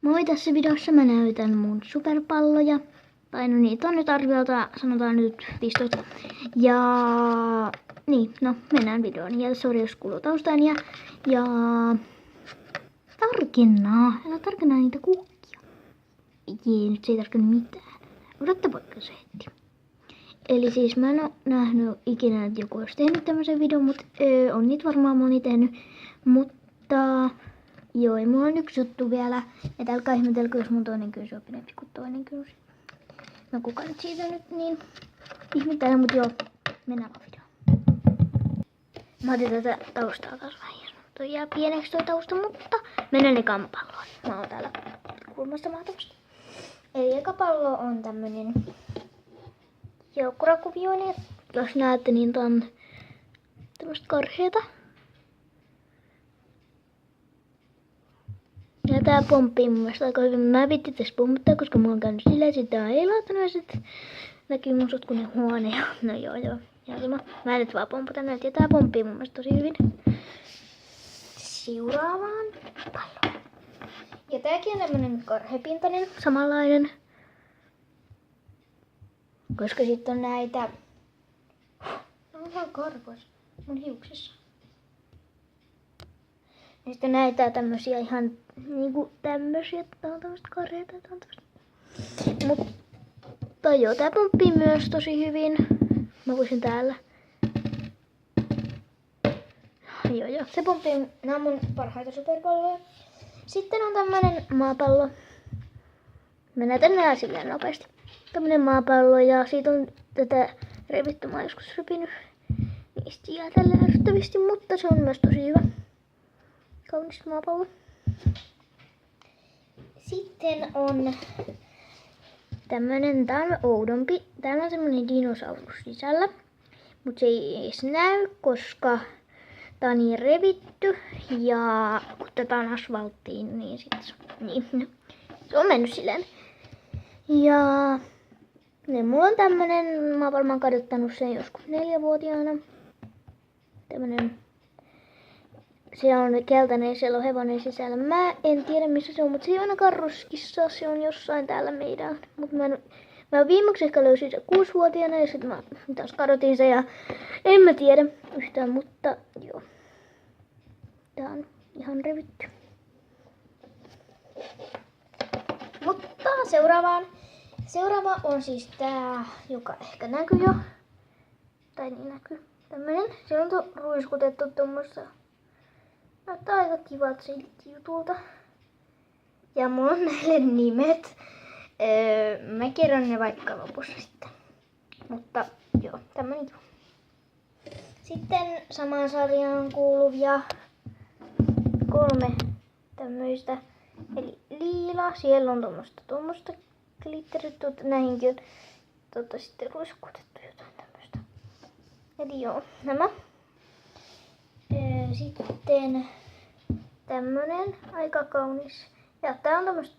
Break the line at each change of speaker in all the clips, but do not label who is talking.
Moi, tässä videossa mä näytän mun superpalloja. Tai no niitä on nyt arviolta, sanotaan nyt 15. Ja niin, no mennään videoon. Ja sori jos kuuluu taustaan. Ja älä tarkennaa niitä kukkia. Jee, nyt se ei tarkenna mitään. Odottaa vaikka se heti. Eli siis mä en oo nähnyt ikinä, että joku olisi tehnyt tämmöisen videon, mutta on niitä varmaan moni tehnyt. Mutta joo, ja mulla on yksi juttu vielä, että älkää ihmetelkö, jos mun toinen kynsi on pidempi kuin toinen kynsi. No kuka nyt siitä nyt niin ihmettelee, mutta joo, mennään vaan videoon. Mä otin tätä taustaa taas vähän. Toi jää pieneksi toi tausta, mutta mennään ekaan palloon. Mä oon täällä kulmasta mahtavasti. Eli eka pallo on tämmönen joukkurakuvioinen. Jos näette, niin tää on tämmöstä karheeta. Ja tää pomppii mun mielestä aika hyvin. Mä vittin tässä pomputtaa, koska mulla on käynyt silleen, että tää ei laattanut ja sit näkyy mun sotkunen huone. No joo. Mä nyt vaan pomputan näitä ja tää pomppii mun mielestä tosi hyvin. Seuraavaan palloon. Ja tääkin on tämmönen karhepintainen, samanlainen. Koska sitten on näitä... No on ihan karvas mun hiuksissa. Ja sitten näitä tämmösiä ihan niinku tämmösiä, tää on tämmöstä karheita, tää on tämmöstä. Mutta joo, tää pomppii myös tosi hyvin. Mä voisin täällä. Joo, se pomppii, nää on mun parhaita superpalloja. Sitten on tämmönen maapallo. Mä näytän nää silleen nopeasti. Tämmönen maapallo ja siitä on tätä revitty, mä oon joskus repinyt. Niistä jää tällä ärsyttävästi, mutta se on myös tosi hyvä. Kaunis maapallo. Sitten on tämmönen, tää on oudompi. Täällä on semmonen dinosaurus sisällä. Mut se ei edes näy, koska tää on niin revitty. Ja kun tätä on asfalttiin, niin se on mennyt silleen. Ja mulla on tämmönen, mä oon varmaan kadottanut sen joskus 4-vuotiaana. Tämmönen, se on keltainen, siellä on hevonen sisällä. Mä en tiedä missä se on, mutta se ei ainakaan roskissa, se on jossain täällä meidän. Mut mä viimeksi ehkä löysin se 6-vuotiaana ja sit mä taas kadotin se ja en mä tiedä yhtään, mutta joo. Tää on ihan revitty. Mutta seuraava on siis tää, joka ehkä näkyy jo. Tai niin näkyy. Tämmönen. Se on ruiskutettu tommoista. Näyttää aika kivalta siltä jutulta. Ja mulla on näille nimet. Mä kerron ne vaikka lopussa sitten. Mutta joo, tämmönen juttu. Sitten samaan sarjaan kuuluvia 3 tämmöistä. Eli liila, siellä on tuommoista glitterittu, näihinkin on sitten ruiskutettu jotain tämmöistä. Eli joo, nämä. Sitten tämmönen aika kaunis. Ja tää on tämmöstä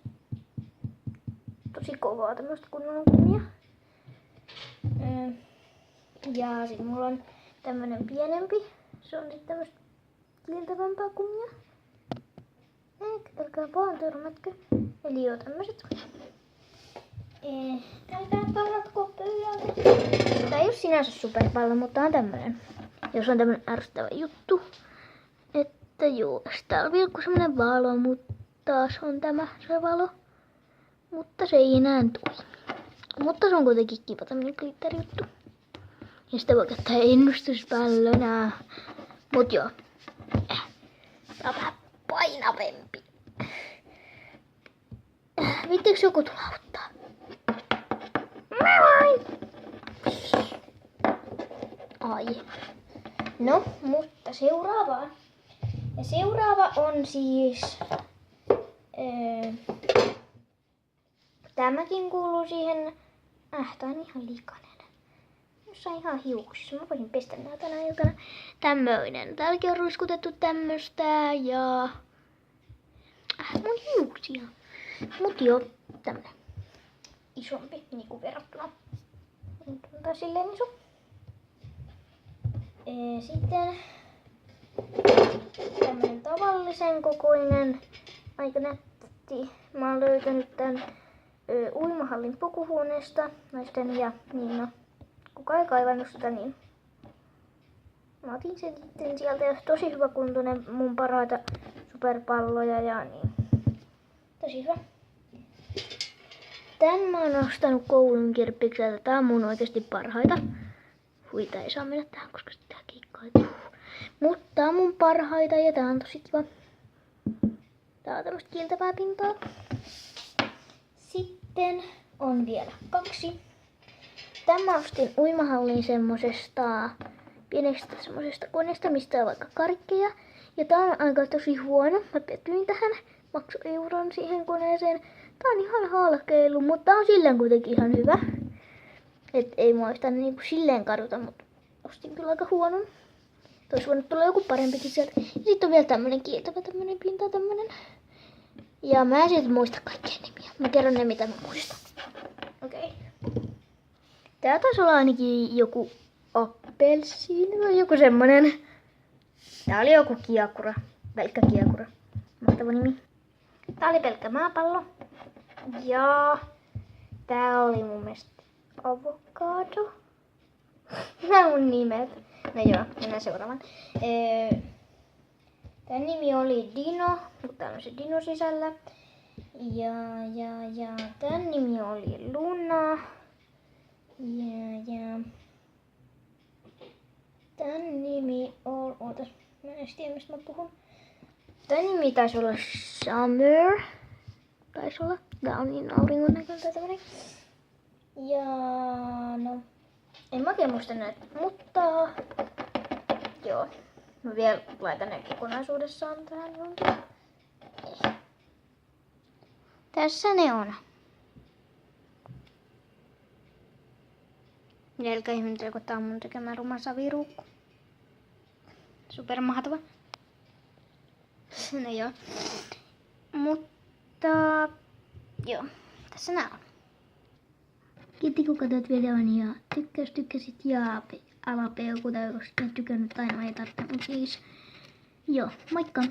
tosi kovaa tämmöstä kunnon kumia. Ja sit mulla on tämmönen pienempi. Se on sitten tämmöstä kiiltävämpää kumia. Älkää vaan törmätkö. Eli joo tämmöset. Älkää pallatko pöydältä. Tää ei oo sinänsä superpallo, mutta on tämmönen. Jos on tämmönen ärsyttävä juttu. Että joo, täällä on vilkku semmonen valo, mutta taas on tämä se valo. Mutta se ei enää toimi. Mutta se on kuitenkin kiva tämmönen glitterijuttu. Ja sitä voi käyttää ennustuspallona. Mut joo. Tää on vähän painavempi. Viittiinkö joku tulla auttaa? Ai. No, mutta seuraavaan. Ja seuraava on siis... tämäkin kuuluu siihen... tää on ihan likainen. Jossain ihan hiuksissa. Mä voisin pestä nää tänä iltana. Tämmöinen. Täälläkin on ruiskutettu tämmöstä ja... mun hiuksia. Mut joo, tämmönen. Isompi niinku verrattuna. Tää silleen iso. Sitten tämmönen tavallisen kokoinen. Aika nätti lyhyesti. Mä oon löytänyt tän uimahallin pukuhuoneesta naisten ja niin no, kuka ei kaivannut sitä, niin mä otin sen sitten sieltä ja tosi hyvä kuntoinen, mun parhaita superpalloja ja niin. Tosi hyvä. Tän mä oon ostanut koulun kirppikseltä. Tää on mun oikeesti parhaita. Hui, tää ei saa mennä tähän, koska sitä kiikkaituu. Mutta tää on mun parhaita ja tää on tosi kiva. Tää on tämmöstä kiiltävää pintaa. Sitten on vielä 2. Tän mä ostin uimahallin semmosesta pienestä semmosesta koneesta, mistä on vaikka karkkeja. Ja tää on aika tosi huono. Mä pettyin tähän. Maksoi euron siihen koneeseen. Tää on ihan halkeilu, mutta tää on silleen kuitenkin ihan hyvä. Et ei mua sitä niinku silleen kaduta, mutta ostin kyllä aika huonon. Tois voinut tulla joku parempikin sieltä. Ja sitten on vielä tämmönen kiiltävä tämmönen pinta tämmönen. Ja mä en siitä muista kaikkia nimiä. Mä kerron ne mitä mä muistan. Okei. Tää taisi olla ainakin joku appelsiini vai joku semmonen. Tää oli joku kiakura. Pelkkä kiakura. Mahtava nimi. Tää oli pelkkä maapallo. Ja tää oli mun mielestä avokado. Nää mun nimet. No joo, mennään seuraavaan. Tän nimi oli Dino, mutta täällä on se Dino sisällä. Ja tän nimi oli Luna. Ja tän nimi oli... Ootas, mä en tiedä mistä mä puhun. Tän nimi taisi olla Summer. Taisi olla. Tää on niin auringon näköinen tämmönen. Ja no... En mä oikein muista näitä, mutta... Joo. Mä vielä laitan ne kokonaisuudessaan tähän johonkin. Tässä ne on. Älkää ihmetellä, kun tää on mun tekemä ruma saviruukku. Supermahtava. No joo. Mutta... Joo. Tässä nää on. Kiitti kun katsoit videon ja tykkäsit ja älä peukuttaa, jos et tykännyt tai ei tarvitse, mutta siis joo, moikka!